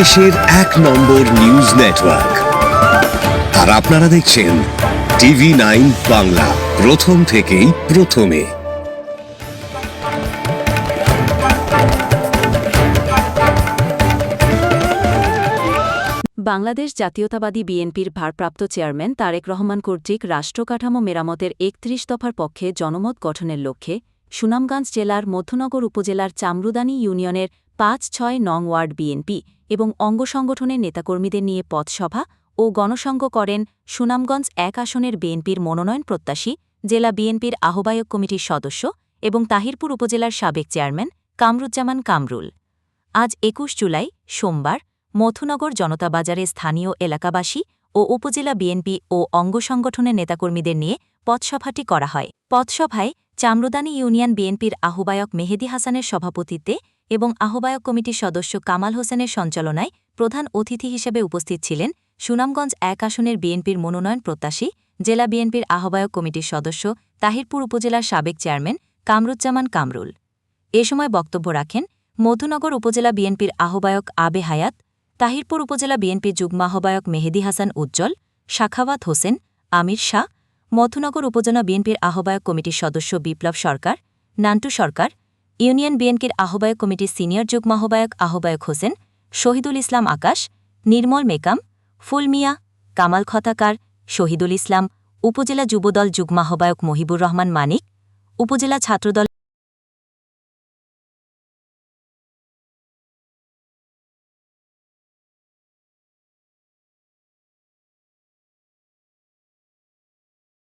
দেশের এক নম্বর news network. আর আপনারা দেখছেন TV9 বাংলা, প্রথম থেকেই প্রথমে। বাংলাদেশ জাতীয়তাবাদী বিএনপির ভারপ্রাপ্ত চেয়ারম্যান তারেক রহমান কর্তৃক রাষ্ট্রকাঠামো মেরামতের ৩১ দফার পক্ষে জনমত গঠনের লক্ষ্যে সুনামগঞ্জ জেলার মধ্যনগর উপজেলার চামরুদানী ইউনিয়নের ৫-৬ নং ওয়ার্ড বিএনপি এবং অঙ্গসংগঠনের নেতাকর্মীদের নিয়ে পথসভা ও গণসংঘ করেন সুনামগঞ্জ ১ আসনের বিএনপির মনোনয়ন প্রত্যাশী জেলা বিএনপির আহ্বায়ক কমিটির সদস্য এবং তাহিরপুর উপজেলার সাবেক চেয়ারম্যান কামরুজ্জামান কামরুল। আজ ২১ জুলাই সোমবার মথুনগর জনতা বাজারে স্থানীয় এলাকাবাসী ও উপজেলা বিএনপি ও অঙ্গসংগঠনের নেতাকর্মীদের নিয়ে পথসভাটি করা হয়। পথসভায় চামরুদানী ইউনিয়ন বিএনপির আহ্বায়ক মেহেদী হাসানের সভাপতিত্বে এবং আহ্বায়ক কমিটির সদস্য কামাল হোসেনের সঞ্চালনায় প্রধান অতিথি হিসেবে উপস্থিত ছিলেন সুনামগঞ্জ ১ আসনের বিএনপির মনোনয়ন প্রত্যাশী জেলা বিএনপির আহ্বায়ক কমিটির সদস্য তাহিরপুর উপজেলার সাবেক চেয়ারম্যান কামরুজ্জামান কামরুল। এ সময় বক্তব্য রাখেন মধুনগর উপজেলা বিএনপির আহ্বায়ক আবে হায়াত, তাহিরপুর উপজেলা বিএনপির যুগ্ম আহ্বায়ক মেহেদী হাসান উজ্জ্বল, সাখাওয়াত হোসেন, আমির শাহ, মথুনগর উপজেলা বিএনপির আহ্বায়ক কমিটির সদস্য বিপ্লব সরকার, নান্টু সরকার, ইউনিয়ন বিএনপির আহ্বায়ক কমিটির সিনিয়র যুগ্ম আহ্বায়ক হোসেন, শহীদুল ইসলাম আকাশ, নির্মল মেকাম, ফুল মিয়া, কামাল খতাকার, শহীদুল ইসলাম, উপজেলা যুবদল যুগ্ম আহ্বায়ক মহিবুর রহমান মানিক, উপজেলা ছাত্রদল